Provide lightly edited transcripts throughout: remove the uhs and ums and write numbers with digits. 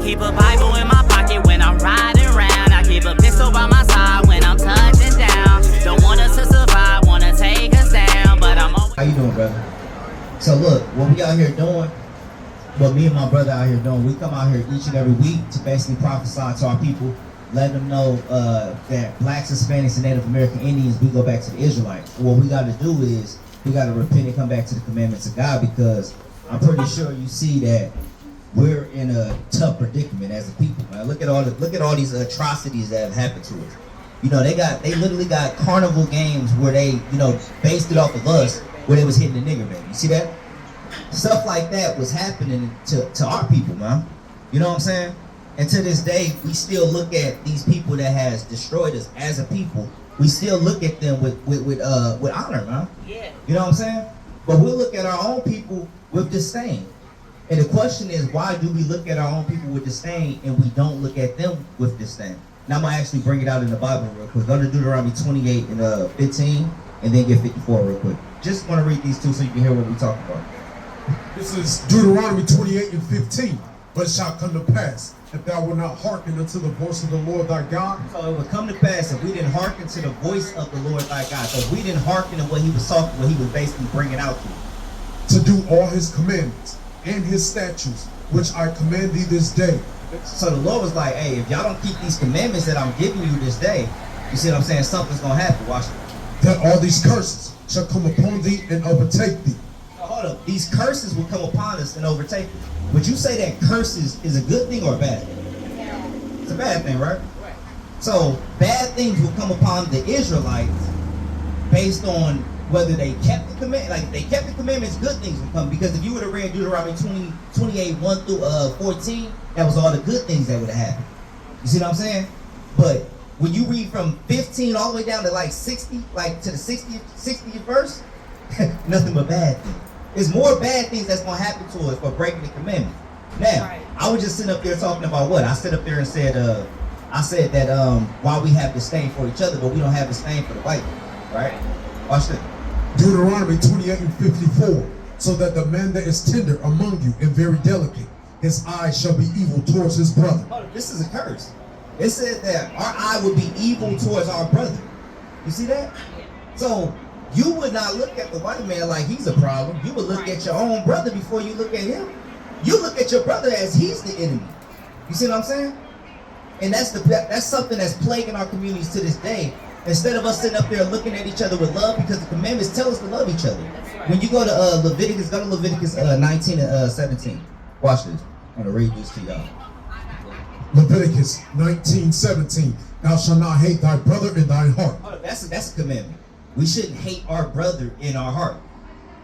keep a Bible in my pocket when I'm riding around. I keep a pistol by my side when I'm touching down. Don't want us to survive, wanna take us down, but I'm always... How you doing, brother? So look, what we out here doing, what me and my brother out here doing, we come out here each and every week to basically prophesy to our people, let them know that blacks, Hispanics, and Native American Indians, we go back to the Israelites. What we got to do is we got to repent and come back to the commandments of God, because I'm pretty sure you see that we're in a tough predicament as a people, man. Look at all these atrocities that have happened to us. You know, they literally got carnival games where they, you know, based it off of us, where they was hitting the nigger man. You see that? Stuff like that was happening to our people, man. You know what I'm saying? And to this day, we still look at these people that has destroyed us as a people. We still look at them with honor, man. Yeah. You know what I'm saying? But we look at our own people with disdain. And the question is, why do we look at our own people with disdain and we don't look at them with disdain? Now I'm gonna actually bring it out in the Bible real quick. Go to Deuteronomy 28 and 15, and then get 54 real quick. Just want to read these two so you can hear what we talk about. This is Deuteronomy 28 and 15. But it shall come to pass, if thou wilt not hearken unto the voice of the Lord thy God. So it would come to pass if we didn't hearken to the voice of the Lord thy God. So if we didn't hearken to what he was talking, what he was basically bringing out to you. To do all his commandments and his statutes, which I command thee this day. So the Lord was like, hey, if y'all don't keep these commandments that I'm giving you this day, you see what I'm saying? Something's going to happen. Watch it. That all these curses shall come upon thee and overtake thee. Now, hold up. These curses will come upon us and overtake us. Would you say that curses is a good thing or a bad thing? It's a bad thing, right? Right. So bad things will come upon the Israelites based on whether they kept the command. Like if they kept the commandments, good things will come. Because if you would have read Deuteronomy 28, 1 through 14, that was all the good things that would have happened. You see what I'm saying? But when you read from 15 all the way down to like 60, like to the 60th verse, nothing but bad things. There's more bad things that's going to happen to us for breaking the commandment. Now, right. I was just sitting up there talking about what? I stood up there and said, I said that while we have disdain for each other, but we don't have disdain for the white people, right? Watch this. Deuteronomy 28 and 54. So that the man that is tender among you and very delicate, his eyes shall be evil towards his brother. Oh, this is a curse. It said that our eye would be evil towards our brother. You see that? So you would not look at the white man like he's a problem. You would look at your own brother before you look at him. You look at your brother as he's the enemy. You see what I'm saying? And that's something that's plaguing our communities to this day. Instead of us sitting up there looking at each other with love, because the commandments tell us to love each other. When you go to Leviticus 19 and 17. Watch this. I'm going to read this to y'all. Leviticus 19:17. Thou shalt not hate thy brother in thine heart. Oh, that's a commandment. We shouldn't hate our brother in our heart.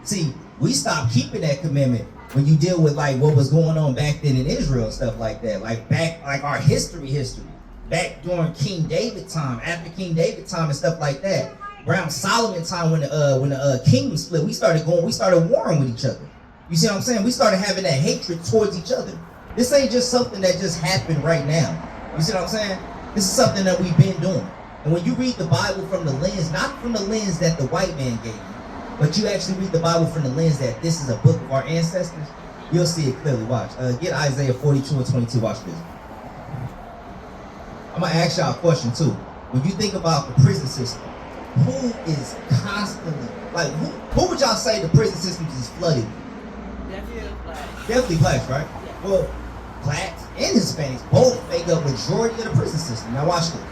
See, we stopped keeping that commandment when you deal with like what was going on back then in Israel and stuff like that. Like our history. Back during King David time, after King David time and stuff like that. Around Solomon time when the kingdom split, we started warring with each other. You see what I'm saying? We started having that hatred towards each other. This ain't just something that just happened right now. You see what I'm saying? This is something that we've been doing. And when you read the Bible from the lens, not from the lens that the white man gave you, but you actually read the Bible from the lens that this is a book of our ancestors, you'll see it clearly. Watch. Get Isaiah 42 and 22. Watch this. I'm going to ask y'all a question too. When you think about the prison system, who is constantly, like, who would y'all say the prison system is flooded with? Definitely blacks. Definitely blacks, right? Yeah. Well, blacks and Hispanics both make up majority of the prison system. Now watch this.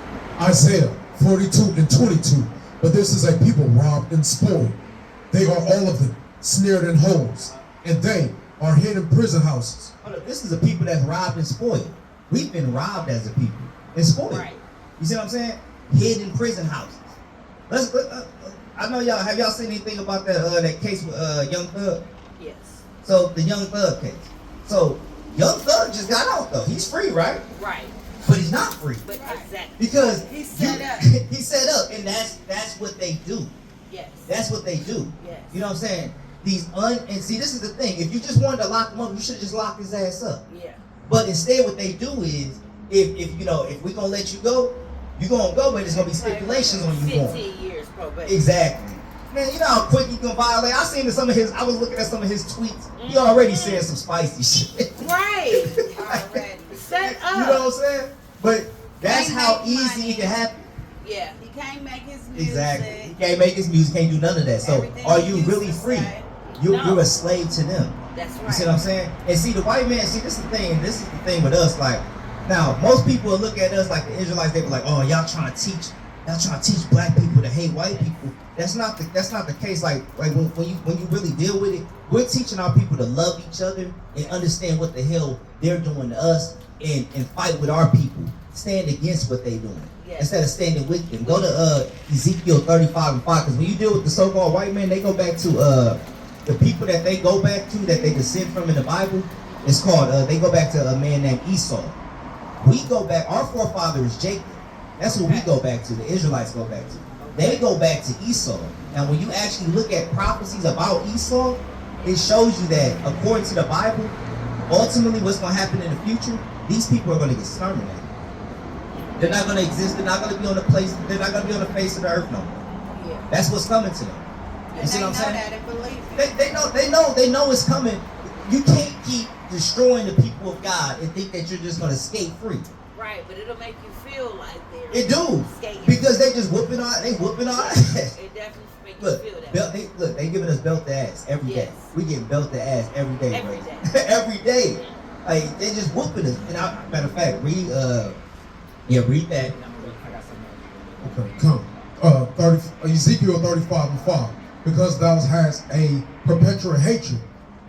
Isaiah 42 and 22. But this is a people robbed and spoiled. They are all of them snared in holes, and they are hid in prison houses. This is a people that's robbed and spoiled. We've been robbed as a people and spoiled. Right. You see what I'm saying? Hid in prison houses. I know y'all, have y'all seen anything about that case with Young Thug? Yes. So the Young Thug case. So Young Thug just got out though. He's free, right? Right. But he's not free. But exactly. Because he's set up. He's set up, and that's what they do. Yes. That's what they do. Yes. You know what I'm saying? And see, this is the thing. If you just wanted to lock him up, you should have just locked his ass up. Yeah. But instead, what they do is, if we're gonna let you go, you're gonna go, but there's gonna be stipulations on you going. 15 years probation. Exactly. Man, you know how quick you can violate. I was looking at some of his tweets. He already said some spicy shit. Right. Already. So Shut up. You know what I'm saying? But that's Can't how make easy money. it can happen. Yeah, he can't make his music. Exactly. He can't make his music, can't do none of that. So Everything are he you used really to free? say. You're No. a slave to them. That's right. You see what I'm saying? And see, the white man, see, this is the thing, and this is the thing with us, like, now, most people will look at us like the Israelites, they be like, oh, y'all trying to teach black people to hate white people. That's not the case. Like when you really deal with it, we're teaching our people to love each other and understand what the hell they're doing to us and fight with our people. Stand against what they're doing. Yes. Instead of standing with them. Go to Ezekiel 35:5, because when you deal with the so-called white man, they go back to the people that they go back to, that they descend from in the Bible. It's called they go back to a man named Esau. We go back, our forefather is Jacob. That's who we go back to, the Israelites go back to. They go back to Esau. Now when you actually look at prophecies about Esau, it shows you that according to the Bible, ultimately what's going to happen in the future, these people are going to get exterminated. They're not going to exist, they're not going to be on the place, they're not going to be on the face of the earth no more. Yeah. That's what's coming to them. You And see they what I'm know saying? that and believe it. They know it's coming. You can't keep destroying the people of God and think that you're just going to skate free. Right, but it'll make you feel like they're It do, skating. because they just whooping our ass. It definitely makes Look, you feel that. they giving us belt to ass every day. Yes. We getting belt to ass every day, Every bro. day. Every day. Like they just whooping us. And matter of fact, read that. Okay, come. Ezekiel 35:5. Because thou hast a perpetual hatred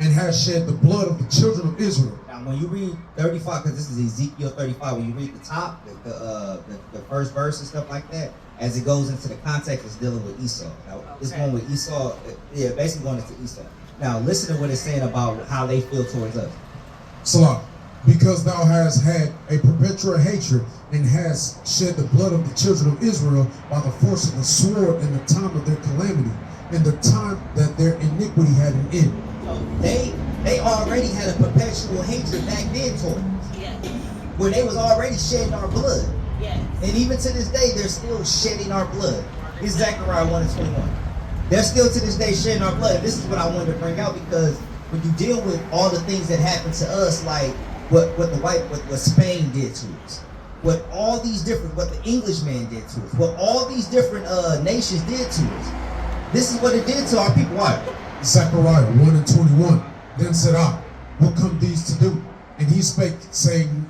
and hast shed the blood of the children of Israel. Now, when you read 35, because this is Ezekiel 35, when you read the top, the first verse and stuff like that, as it goes into the context, it's dealing with Esau. Now, it's going with Esau, basically going into Esau. Now, listen to what it's saying about how they feel towards us. Salah. Because thou hast had a perpetual hatred and hast shed the blood of the children of Israel by the force of the sword in the time of their calamity, in the time that their iniquity had an end. So they already had a perpetual hatred back then toward us, Yes. where they was already shedding our blood. Yes. And even to this day, they're still shedding our blood. It's Zechariah 1:21. They're still to this day shedding our blood. This is what I wanted to bring out, because when you deal with all the things that happen to us, like what Spain did to us, what the Englishman did to us, what all these different nations did to us, this is what it did to our people. Why? Zechariah 1:21. Then said I, what come these to do? And he spake, saying,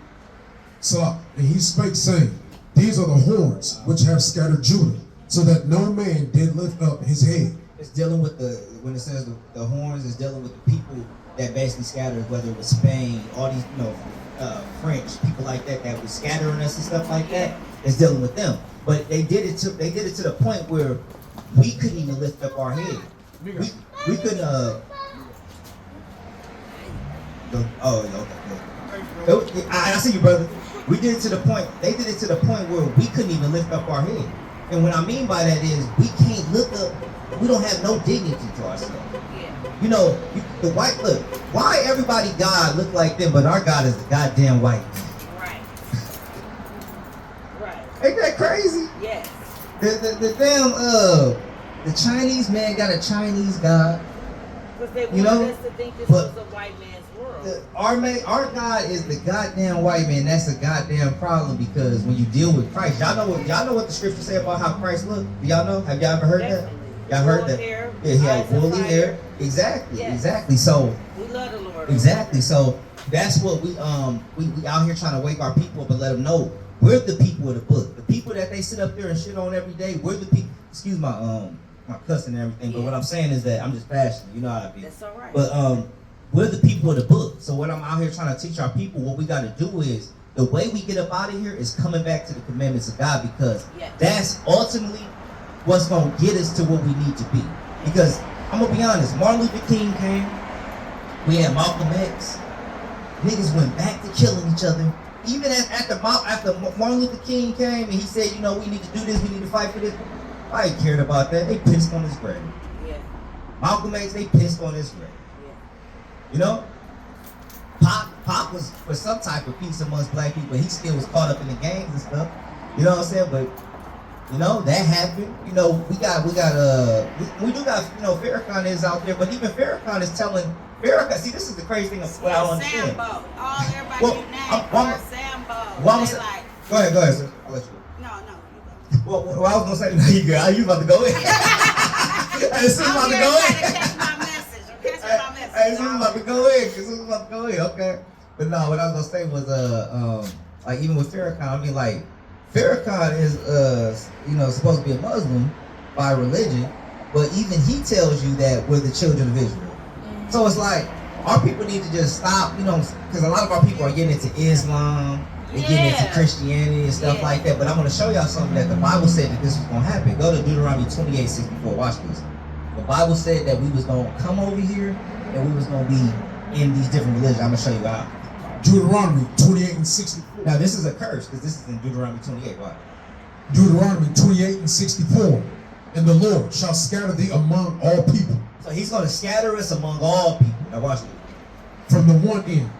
Salah, and he spake, saying, these are the horns which have scattered Judah, so that no man did lift up his head. It's dealing with when it says the horns, it's dealing with the people that basically scattered, whether it was Spain, all these, French, people like that was scattering us and stuff like that. It's dealing with them. But they did it to the point where we couldn't even lift up our head. We couldn't I see you, brother. We did it to the point. They did it to the point where we couldn't even lift up our head. And what I mean by that is we can't look up. We don't have no dignity to ourselves. Yeah. The white look. Why everybody God look like them, but our God is the goddamn white man? Right. Right. Ain't that crazy? Yes. The damn the Chinese man got a Chinese God. Because they You know, wanted us to think this but- was a white man's world. Our God is the goddamn white man. That's a goddamn problem, because when you deal with Christ, y'all know what the scriptures say about how Christ looked. Do y'all know? Have y'all ever heard that? Y'all heard that? Hair, Yeah, he had eyes of woolly fire. hair. Exactly, Yes. exactly. So We love the Lord. exactly. So that's what we out here trying to wake our people up and let them know we're the people of the book. The people that they sit up there and shit on every day. We're the people. Excuse my cussing and everything, but what I'm saying is that I'm just passionate. You know how I be. That's all right. But we're the people of the book. So what I'm out here trying to teach our people, what we got to do is, the way we get up out of here is coming back to the commandments of God, because Yes. that's ultimately what's going to get us to what we need to be. Because I'm going to be honest, Martin Luther King came, we had Malcolm X, niggas went back to killing each other. Even after Martin Luther King came and he said, we need to do this, we need to fight for this, I ain't cared about that. They pissed on his grave. Yeah. Malcolm X, they pissed on his grave. Yeah. Pop was for some type of peace amongst black people. He still was caught up in the gangs and stuff. You know what I'm saying? But that happened. We do got Farrakhan is out there, but even Farrakhan is telling Farrakhan. See, this is the crazy thing of what I don't understand. Sambo. All everybody Well, you name I'm- are Sambo. Well, I was They say- like, Go ahead, sir. I'll let you go. no, you go. Well, I was gonna say, no, you about to go in. Hey, Sis about I'm to here go trying in. to catch my message. I'm catching my message. Hey, Sis about to go in. Sis about to go in. Okay. But no, what I was gonna say was, like even with Farrakhan, I mean, like Farrakhan is, supposed to be a Muslim by religion, but even he tells you that we're the children of Israel. So it's like our people need to just stop, because a lot of our people are getting into Islam. They get into Yeah. Christianity and stuff Yeah. like that. But I'm going to show y'all something that the Bible said that this was going to happen. Go to Deuteronomy 28:64. Watch this. The Bible said that we was going to come over here and we was going to be in these different religions. I'm going to show you how. Deuteronomy 28:64. Now, this is a curse because this is in Deuteronomy 28. Watch. Deuteronomy 28:64. And the Lord shall scatter thee among all people, So he's going to scatter us among all people. Now, watch this. from the one end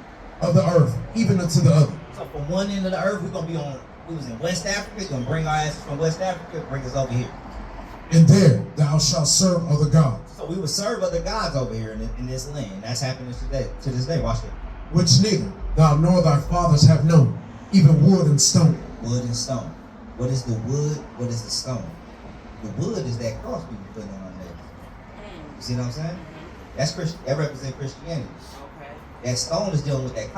of the earth even unto the other. So from one end of the earth, we're going to be on, we was in West Africa. Going to bring our asses from West Africa, bring us over here. And there thou shalt serve other gods, So we would serve other gods over here in this land. That's happening today, to this day. Watch it. which neither thou nor thy fathers have known, even wood and stone. Wood and stone. What is the wood? What is the stone? The wood is that cross people put on our necks. You see what I'm saying? That's Christian. That represents Christianity. Okay. That stone is dealing with that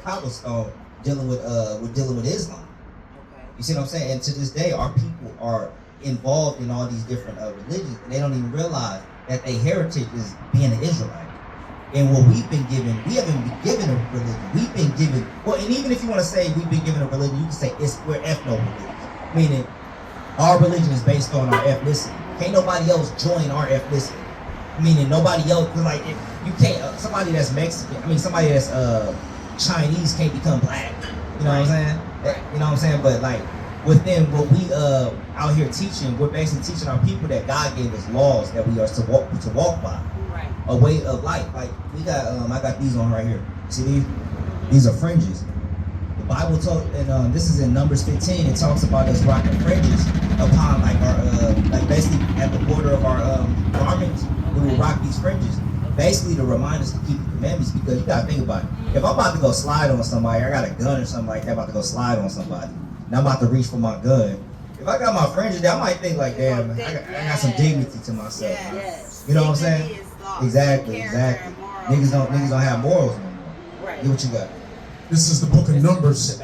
cobblestone dealing with Islam. Okay. You see what I'm saying? And to this day, our people are involved in all these different religions, and they don't even realize that their heritage is being an Israelite. And what we've been given, we haven't been given a religion. We've been given, well, and even if you want to say we've been given a religion, you can say we're ethno-religious, meaning our religion is based on our ethnicity. Can't nobody else join our ethnicity. Meaning nobody else, like if you can't, somebody that's Mexican, somebody that's Chinese can't become black. You know what I'm saying? You know what I'm saying? But like within what we out here teaching, we're basically teaching our people that God gave us laws that we are to walk by. Right. A way of life. Like we got, I got these on right here. See these? These are fringes. The Bible told, and this is in Numbers 15. It talks about us rocking fringes upon like our, like basically at the border of our garments. We will rock these fringes, basically to remind us to keep the commandments. Because you gotta think about it. If I'm about to go slide on somebody, I got a gun or something like that, about to go slide on somebody, and I'm about to reach for my gun. If I got my fringes there, I might think like, damn, I got some dignity to myself. Yes. You know what I'm saying? Dignity is lost. Exactly, Character exactly. and morals Niggas don't are have morals no more. Right. Get what you got. This is the book of Numbers.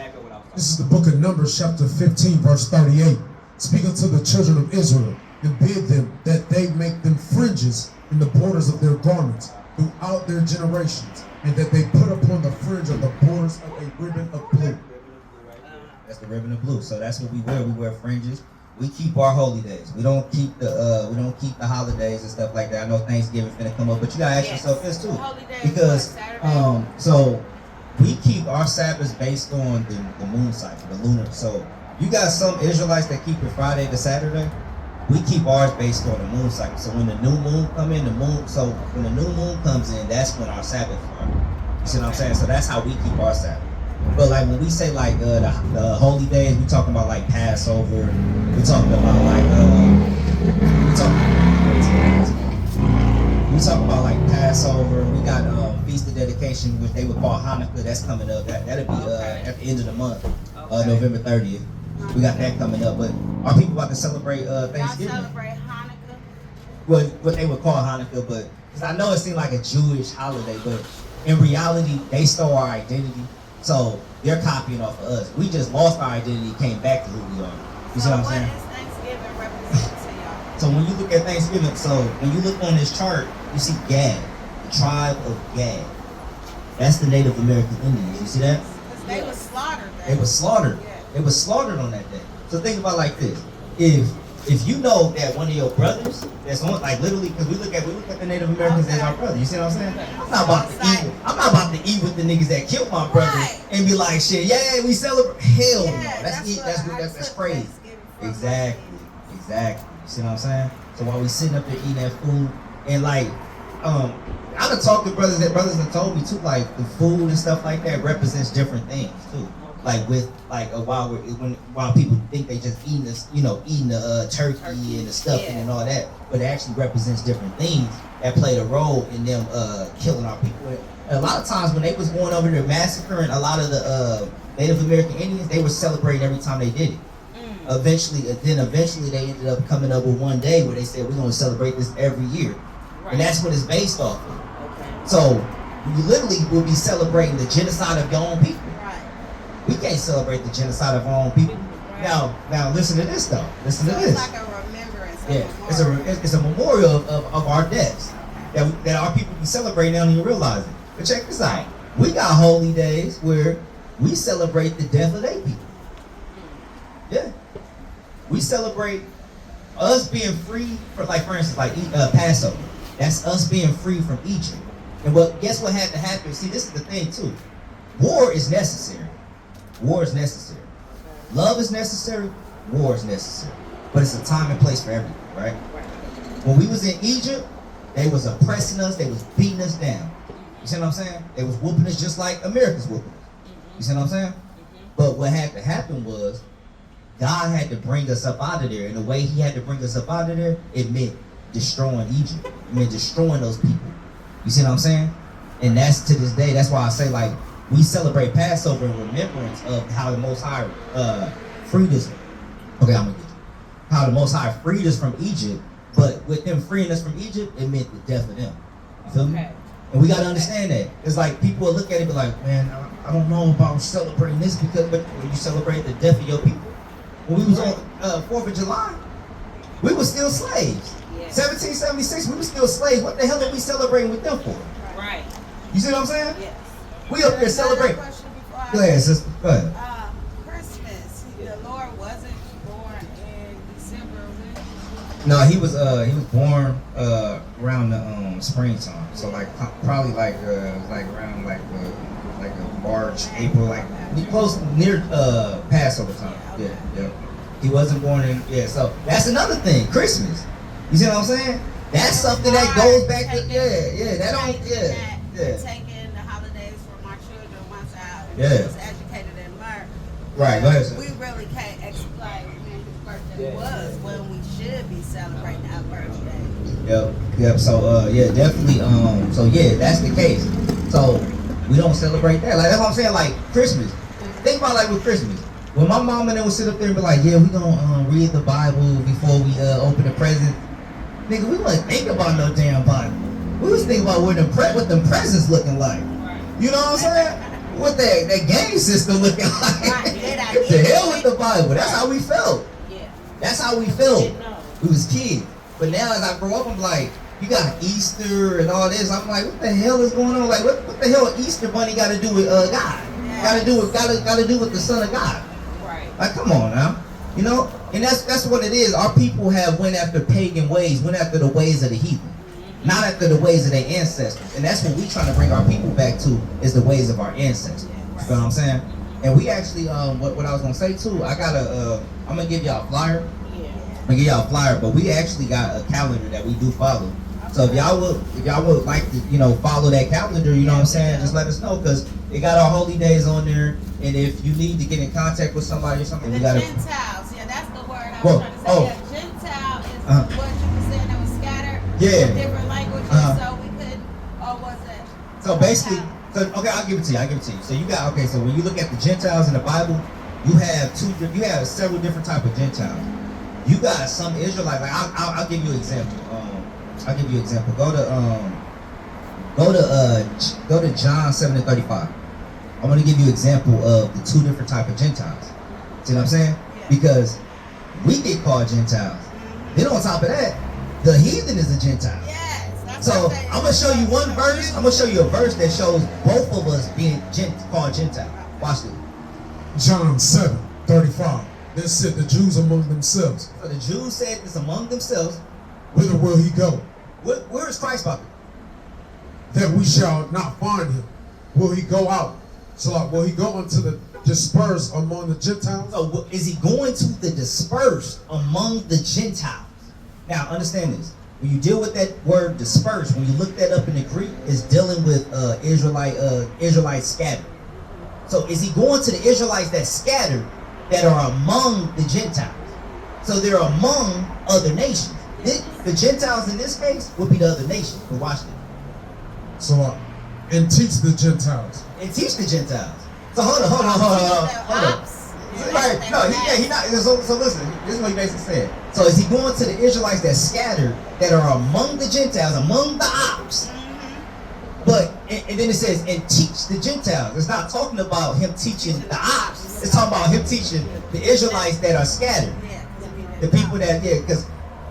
This is the book of Numbers, chapter 15, verse 38. Speak unto the children of Israel, and bid them that they make them fringes in the borders of their garments throughout their generations, and that they put upon the fringe of the borders of a ribbon of blue. That's the ribbon of blue. So that's what we wear. We wear fringes. We keep our holy days. We don't keep the holidays and stuff like that. I know Thanksgiving finna come up, but you gotta ask yourself this too, Holy days, because Saturday. so we keep our Sabbaths based on the moon cycle, the lunar. So you got some Israelites that keep it Friday to Saturday. We keep ours based on the moon cycle. So when the new moon come in, when the new moon comes in, that's when our Sabbath are. You see what I'm saying? So that's how we keep our Sabbath. But like when we say like the holy days, we talking about like Passover. We talking about like we talk about like Passover. We got Feast of Dedication, which they would call Hanukkah. That's coming up. That'll be at the end of the month, November 30th. We got that coming up. But are people about to celebrate Thanksgiving? Y'all celebrate Hanukkah? What they would call Hanukkah, but because I know it seemed like a Jewish holiday, but in reality, they stole our identity. So they're copying off of us. We just lost our identity, came back to who we are. You see what I'm saying? What is Thanksgiving represent to y'all? So when you look at Thanksgiving, so when you look on this chart, you see Gad, the tribe of Gad. That's the Native American Indians. You see that? Because they was slaughtered. They were slaughtered. Yeah. They were slaughtered on that day. So think about it like this: if you know that one of your brothers that's on, like literally, because we look at the Native Americans as our brother. You see what I'm saying? I'm not about to eat with the niggas that killed my brother Right. and be like, shit, yeah, we celebrate. Hell no, Yeah, that's crazy. Thanksgiving from. Exactly. You see what I'm saying? So while we sitting up there eating that food, and like, I done talked to brothers that told me too, like the food and stuff like that represents different things too. Like with while people think they just eating this, eating the turkey and the stuffing and all that, but it actually represents different things that played a role in them killing our people. And a lot of times when they was going over there massacring a lot of the Native American Indians, they were celebrating every time they did it. Eventually they ended up coming up with one day where they said we're going to celebrate this every year, and that's what it's based off of. So you literally will be celebrating the genocide of your own people. We can't celebrate the genocide of our own people. Now listen to this though. Listen to this. It's like a remembrance. It's a memorial of our deaths that our people be celebrating. They don't even realize it. But check this out. We got holy days where we celebrate the death of their people. Yeah. We celebrate us being free from, like, for instance, like Passover. That's us being free from Egypt. And guess what had to happen? See, this is the thing too. War is necessary. War is necessary. Love is necessary. War is necessary. But it's a time and place for everything, right? When we was in Egypt, they was oppressing us. They was beating us down. You see what I'm saying? They was whooping us just like America's whooping us. You see what I'm saying? But what had to happen was God had to bring us up out of there. And the way he had to bring us up out of there, it meant destroying Egypt. It meant destroying those people. You see what I'm saying? And that's to this day. That's why I say, like, we celebrate Passover in remembrance of how the Most High freed us. Okay, I'm gonna get you. How the Most High freed us from Egypt, but with them freeing us from Egypt, it meant the death of them. You feel me? And we gotta understand that. It's like people will look at it and be like, man, I don't know about celebrating this but when you celebrate the death of your people. When we was on 4th of July, we were still slaves. 1776, we were still slaves. What the hell are we celebrating with them for? Right. You see what I'm saying? Yes. We up there celebrating. Go ahead, sister. Go ahead. Christmas. The Lord wasn't born in December. No, he was born around the springtime. So like probably like around like March, April, like close near Passover time. Yeah. He wasn't born in so that's another thing. Christmas. You see what I'm saying? That's something that goes back to Taking the holidays for my children once I was educated and learned. Right, go ahead, sir. We really can't explain when his birthday was when we should be celebrating our birthday. Yep. So definitely. So that's the case. So we don't celebrate that. Like that's what I'm saying. Like Christmas. Think about like with Christmas. When my mom and them would sit up there and be like, yeah, we gonna read the Bible before we open the present. Nigga, we wasn't thinking about no damn Bible. We was thinking about what them presents looking like. You know what I'm saying? What that game system looking like. The hell with the Bible. That's how we felt. That's how we felt. We was kids. But now as I grow up, I'm like, you got Easter and all this. I'm like, what the hell is going on? Like, what the hell Easter Bunny got to do with God? Got to do with the Son of God. Like, come on now. You know? And that's what it is. Our people have went after pagan ways, went after the ways of the heathen. Not after the ways of their ancestors. And that's what we trying to bring our people back to, is the ways of our ancestors. You know what I'm saying? And we actually, what I was going to say too, I'm going to give y'all a flyer. I'm going to give y'all a flyer, but we actually got a calendar that we do follow. So if y'all would like to, follow that calendar, you know what I'm saying, just let us know, because it got our holy days on there. And if you need to get in contact with somebody or something, the we got to. Gentiles, that's the word I was trying to say. Yeah, Gentile is what you were saying that was scattered in different languages, so we could, or was it? So basically, I'll give it to you. So you got, so when you look at the Gentiles in the Bible, you have several different type of Gentiles. You got some Israelites, like I'll give you an example. Go to John 7:35. I want to give you an example of the two different type of Gentiles. See what I'm saying? Because we get called Gentiles. Then on top of that, the heathen is a Gentile. Yes. So I'm gonna show you one verse. I'm gonna show you a verse that shows both of us being called Gentile. Watch this. John 7:35. Then said the Jews among themselves. So the Jews said this among themselves. Whither will he go? Where is Christ about? That we shall not find him. Will he go out? So will he go unto the dispersed among the Gentiles? So is he going to the dispersed among the Gentiles? Now understand this. When you deal with that word dispersed, when you look that up in the Greek, it's dealing with Israelites scattered. So is he going to the Israelites that scattered that are among the Gentiles? So they're among other nations. The Gentiles in this case would be the other nations. But watch this. So and teach the Gentiles. And teach the Gentiles. So hold on. Ops. Right? No, he not. So listen. This is what he basically said. So is he going to the Israelites that scattered, that are among the Gentiles, among the ops? But and then it says, and teach the Gentiles. It's not talking about him teaching the ops. It's talking about him teaching the Israelites that are scattered. The people that because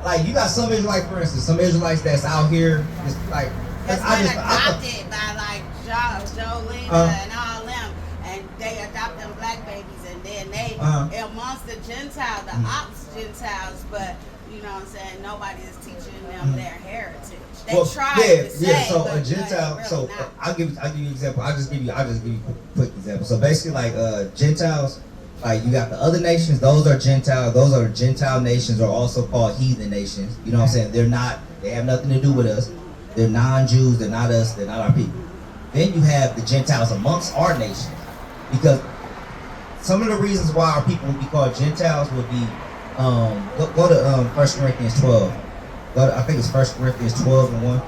like you got some Israelites, for instance, some Israelites that's out here just like that's adopted by like Jolene and all them, and they adopt them black babies, and then they amongst the Gentiles, the ops Gentiles, but you know what I'm saying, nobody is teaching them their heritage. They try to say, so but a Gentile. really So not. I'll give you an example. I'll just give you a quick example. So basically, like Gentiles, like you got the other nations. Those are Gentile. Those are Gentile nations, are also called heathen nations. You know what I'm saying? They're not. They have nothing to do with us. They're non-Jews. They're not us. They're not our people. Then you have the Gentiles amongst our nation, because some of the reasons why our people would be called Gentiles would be go to 1 Corinthians 12. I think it's 1 Corinthians 12 and 1.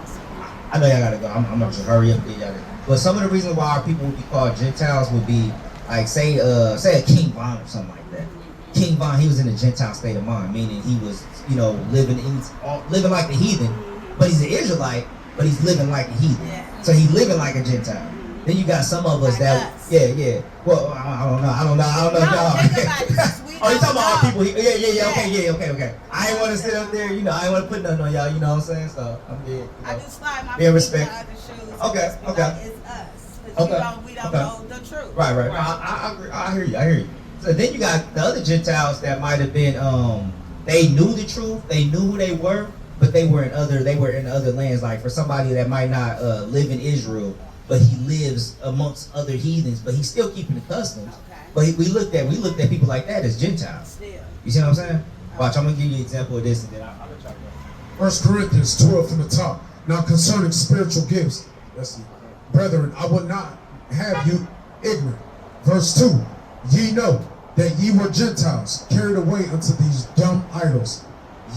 I know y'all gotta go. I'm gonna just hurry up and get y'all there. But some of the reasons why our people would be called Gentiles would be like say a King Von or something like that. King Von, he was in a Gentile state of mind, meaning he was, living like a heathen, but he's an Israelite, but he's living like a heathen. Yeah. So he's living like a Gentile. Then you got some of us that, yeah. Well, I don't know, y'all. Oh, you talking about our people? Okay. I ain't want to sit up there, I ain't want to put nothing on y'all. You know what I'm saying? So I'm good. I just slide my being feet respect. in other shoes. Okay. Like it's us. But we don't know the truth. Right. No, I agree. I hear you. So then you got the other Gentiles that might have been, they knew the truth, they knew who they were, but they were in other lands. Like for somebody that might not live in Israel, but he lives amongst other heathens, but he's still keeping the customs. Okay. But we looked at people like that as Gentiles. Still. You see what I'm saying? Watch, I'm gonna give you an example of this, and then I'll let y'all go. 1 Corinthians 12 from the top. Now concerning spiritual gifts, let's see. Brethren, I would not have you ignorant. Verse 2. Ye know that ye were Gentiles, carried away unto these dumb idols.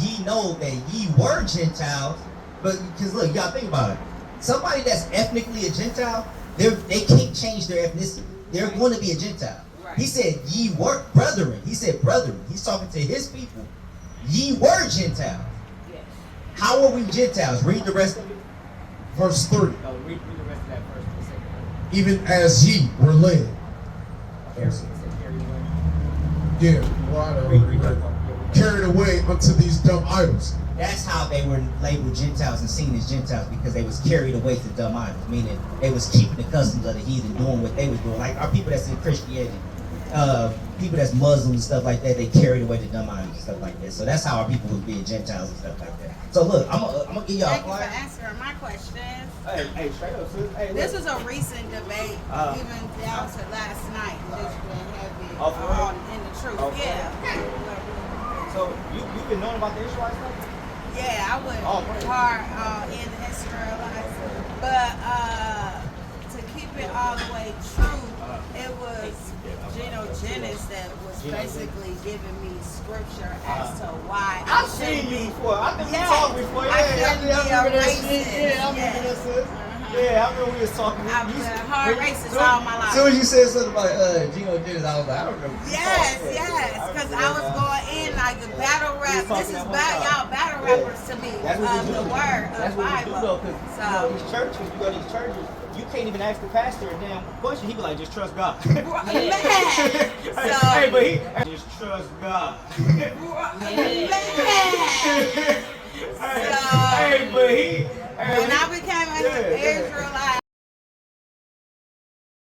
Ye know that ye were Gentiles, but because look, y'all think about it. Somebody that's ethnically a Gentile, they can't change their ethnicity. They're going to be a Gentile. Right. He said, ye were brethren. He said, brethren. He's talking to his people. Ye were Gentiles. Yes. How are we Gentiles? Read the rest of it. Verse 3. No, read the rest of that verse for a second. Even as ye were led. Yeah. Well, I don't know. Carried away unto these dumb idols. That's how they were labeled Gentiles and seen as Gentiles, because they was carried away to dumb idols, meaning they was keeping the customs of the heathen, doing what they were doing. Like our people that's in Christianity, people that's Muslims and stuff like that, they carried away to dumb idols and stuff like that. So that's how our people would be Gentiles and stuff like that. So look, I'm gonna give y'all a Thank you for flyer. answering my questions. Hey, straight up, sis. Hey, This look. is a recent debate, even down to last night. It's been heavy Oh, for real? in the truth. Oh, for Yeah. So you've been knowing about the Israelites stuff? Yeah, I went Oh, hard in Israelites, but to keep it all the way true, it was Geno Jennings that was basically giving me scripture as to why I've seen you before. I think we Yeah. talked before. I shouldn't be a remember that racist. shit. Yeah, I remember Yeah. that, sis. Yeah, I remember we was talking. I've been hard racist all my As soon life. as you said something about Geno Jennings, I was like, I don't remember. Yes, because I was going in like a battle rap. This is y'all battle rappers to me That's what of we do. the word That's of what we do though, Bible. because So these churches, you go to these churches, you can't even ask the pastor a damn question. He be like, just trust God. man, Hey, but he just trust God. man. Hey, but he. When I became an Israelite.